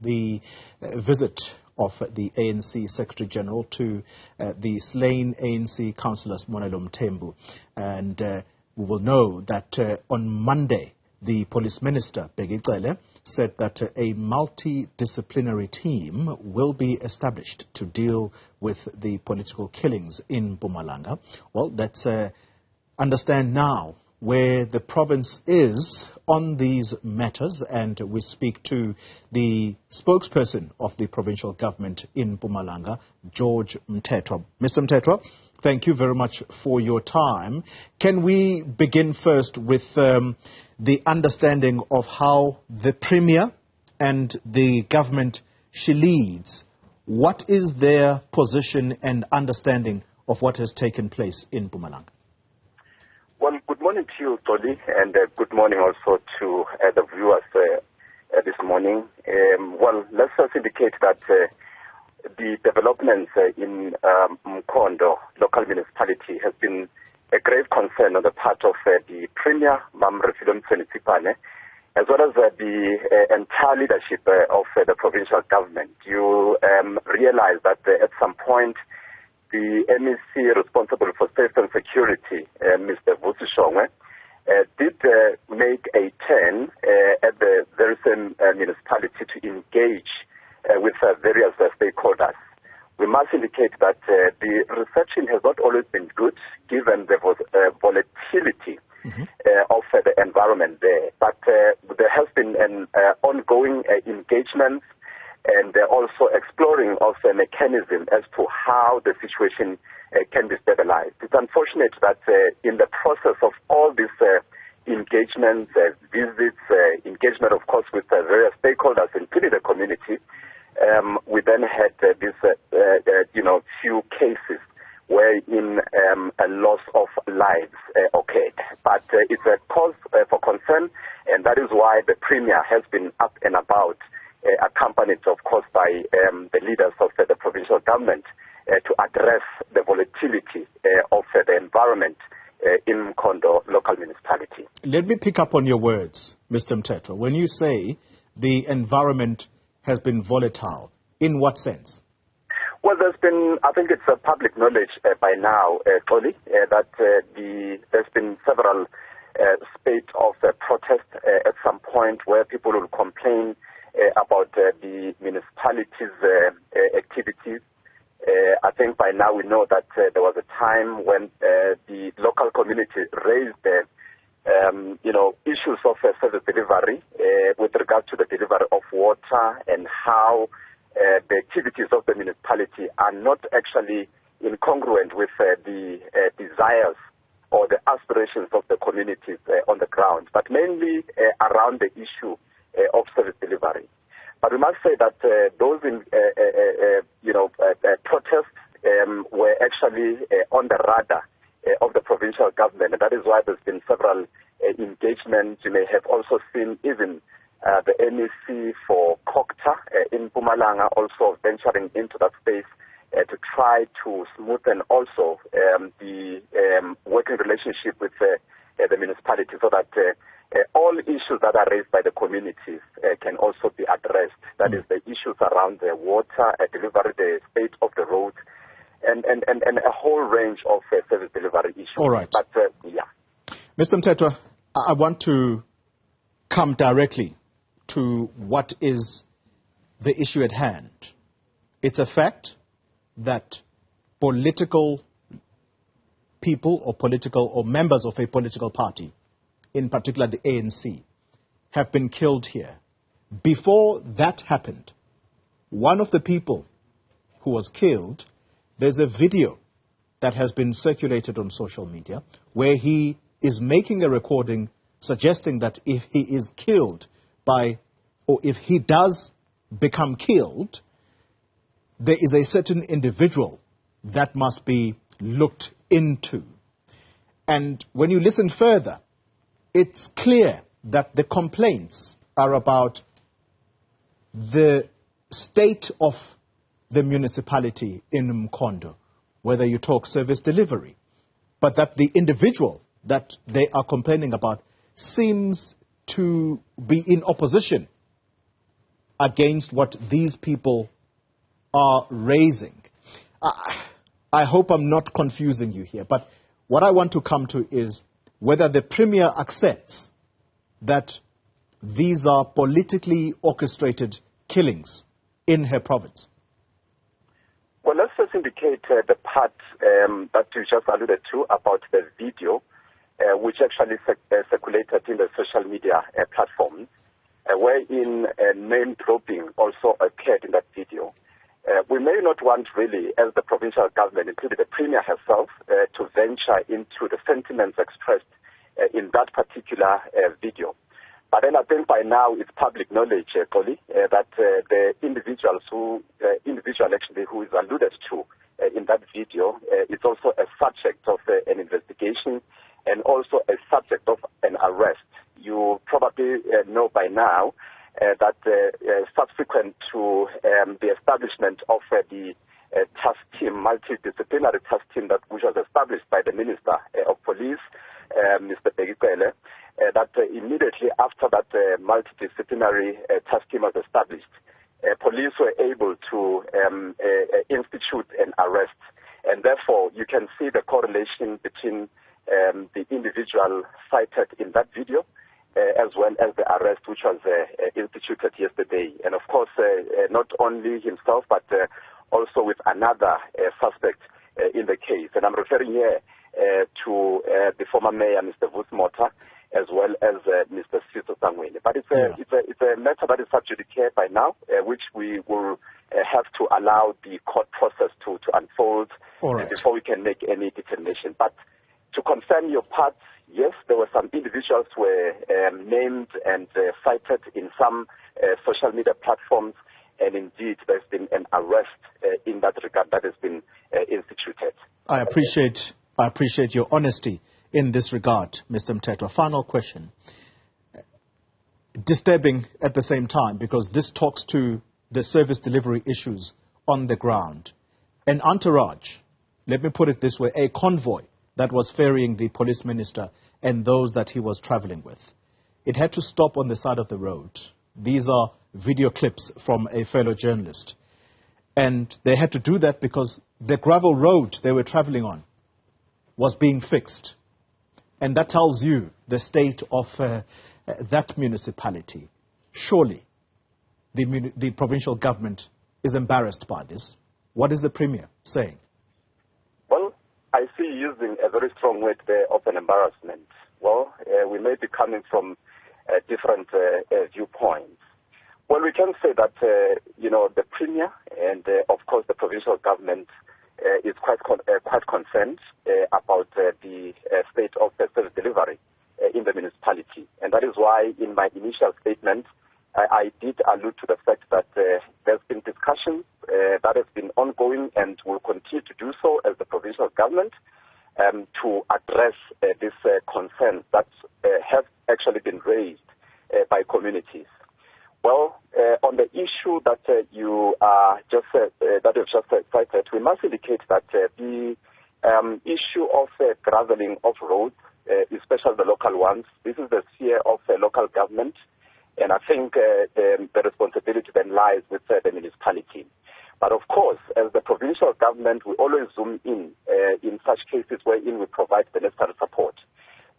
the visit of the ANC Secretary General to the slain ANC councillors Monelo Mthembu. And we will know that on Monday, the Police Minister Bheki Cele said that a multi-disciplinary team will be established to deal with the political killings in Mpumalanga. Well, let's understand now where the province is on these matters, and we speak to the spokesperson of the provincial government in Mpumalanga, George Mthethwa. Mr. Mthethwa, thank you very much for your time. Can we begin first with the understanding of how the Premier and the government she leads, what is their position and understanding of what has taken place in Mpumalanga? Well, good morning to you, Toli, and good morning also to the viewers this morning. Well, let's just indicate that the developments in Mkondo local municipality has been a grave concern on the part of the Premier, Mam Refilwe Mthethwa, as well as the entire leadership of the provincial government. You realize that at some point, the MEC responsible for safety and security, Mr. Bheki Cele, did make a turn at the very same municipality to engage with various stakeholders. We must indicate that the reception has not always been good, given the volatility of the environment there. But there has been an ongoing engagement and also exploring of a mechanism as to how the situation can be stabilized. It's unfortunate that in the process of all these engagements, visits, engagement, of course, with various stakeholders, including the community, we then had these, few cases wherein a loss of lives occurred. But it's a cause for concern, and that is why the Premier has been up and about, accompanied, of course, by the leaders of the provincial government to address the volatility of the environment in Mkondo local municipality. Let me pick up on your words, Mr. Mthethwa. When you say the environment has been volatile, in what sense? Well, I think it's public knowledge by now, Toli, that there's been several spate of protest at some point where people will complain about the municipality's activities. I think by now we know that there was a time when the local community raised issues of service delivery with regard to the delivery of water and how the activities of the municipality are not actually incongruent with the desires or the aspirations of the communities on the ground, but mainly around the issue of service delivery. But we must say that those protests were actually on the radar of the provincial government, and that is why there's been several engagements. You may have also seen even the MEC for Kokta in Mpumalanga also venturing into that space to try to smoothen also the working relationship with the municipality, so that all issues that are raised by the communities can also be addressed. That is the issues around the water delivery, the state of the road, and a whole range of service delivery issues. All right. But, Mr. Mthethwa, I want to come directly to what is the issue at hand. It's a fact that political people or members of a political party, in particular the ANC, have been killed here. Before that happened, one of the people who was killed, there's a video that has been circulated on social media where he is making a recording suggesting that if he is killed or if he does become killed, there is a certain individual that must be looked into. And when you listen further, it's clear that the complaints are about the state of the municipality in Mkondo, whether you talk service delivery, but that the individual that they are complaining about seems to be in opposition against what these people are raising. I hope I'm not confusing you here, but what I want to come to is whether the Premier accepts that these are politically orchestrated killings in her province. Well, let's just indicate the part that you just alluded to about the video, which actually circulated in the social media platforms, wherein name dropping also occurred in that video. We may not want really, as the provincial government, including the Premier herself, to venture into the sentiments expressed in that particular video. But then I think by now it's public knowledge, Polly, that the individual actually who is alluded to in that video is also a subject of an investigation and also a subject of an arrest. You probably know by now that subsequent to the establishment of the task team, multi-disciplinary task team which was established by the Minister of Police, Minister Bheki Cele, that immediately after that multidisciplinary task team was established, police were able to institute an arrest. And therefore, you can see the correlation between the individual cited in that video as well as the arrest which was instituted yesterday. And of course, not only himself, but also with another suspect in the case. And I'm referring here to the former mayor, Mr. Mthethwa, as well as Mr. Sito Sangweni. But it's a matter that is sub judice by now, which we will have to allow the court process to unfold before we can make any determination. But to confirm your part, yes, there were some individuals who were named and cited in some social media platforms, and indeed there's been an arrest in that regard that has been instituted. I appreciate your honesty in this regard, Mr. Mthethwa. Final question. Disturbing at the same time, because this talks to the service delivery issues on the ground. An entourage, let me put it this way, a convoy that was ferrying the police minister and those that he was traveling with. It had to stop on the side of the road. These are video clips from a fellow journalist. And they had to do that because the gravel road they were traveling on was being fixed. And that tells you the state of that municipality. Surely the provincial government is embarrassed by this. What is the Premier saying? Well, I see you using a very strong word there of an embarrassment. Well, we may be coming from different viewpoints. Well, we can say that, the Premier and, of course, the provincial government is quite concerned about the state of service delivery in the municipality. And that is why in my initial statement, I did allude to the fact that there's been discussions that have been ongoing and will continue to do so as the provincial government to address this concern that have actually been raised by communities. Well, on the issue that you just cited, we must indicate that the issue of graveling of roads, especially the local ones, this is the sphere of local government, and I think the responsibility then lies with the municipality. But of course, as the provincial government, we always zoom in such cases wherein we provide the necessary support.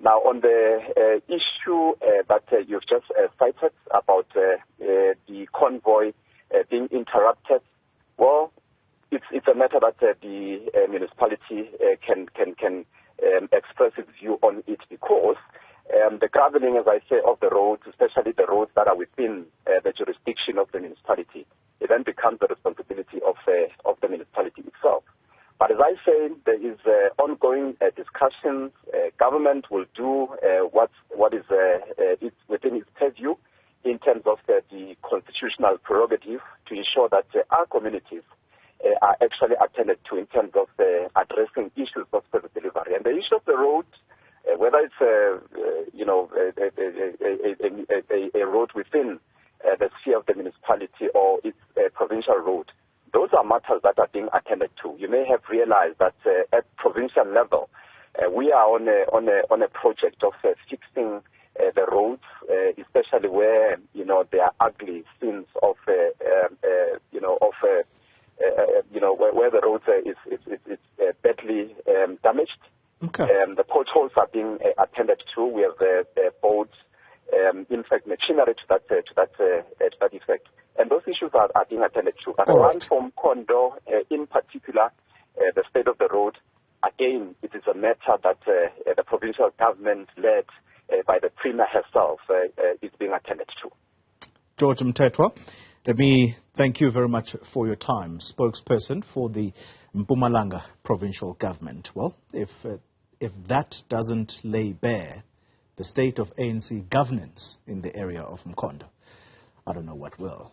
Now, on the issue that you've just cited about the convoy being interrupted, well, it's a matter that the municipality can express its view on it, because the graveling, as I say, of the roads, especially the roads that are within the jurisdiction of the municipality, it then becomes the responsibility of the municipality itself. But as I say, there is ongoing discussions. Government will do what is within its purview in terms of the constitutional prerogative to ensure that our communities are actually attended to in terms of addressing issues of service delivery. And the issue of the road, whether it's a road within the sphere of the municipality or it's a provincial road, those are matters that are being attended to. You may have realized that at provincial level, we are on a project of fixing the roads, especially where there are ugly scenes of where the roads is badly damaged. Okay. The potholes are being attended to. We have boats, in fact, machinery to that effect. And those issues are being attended to. But the one from Kondo, in particular, the state of the road, again, it is a matter that the provincial government, led by the Premier herself, is being attended to. George Mthethwa, let me thank you very much for your time, spokesperson for the Mpumalanga provincial government. Well, if that doesn't lay bare the state of ANC governance in the area of Mkondo, I don't know what will.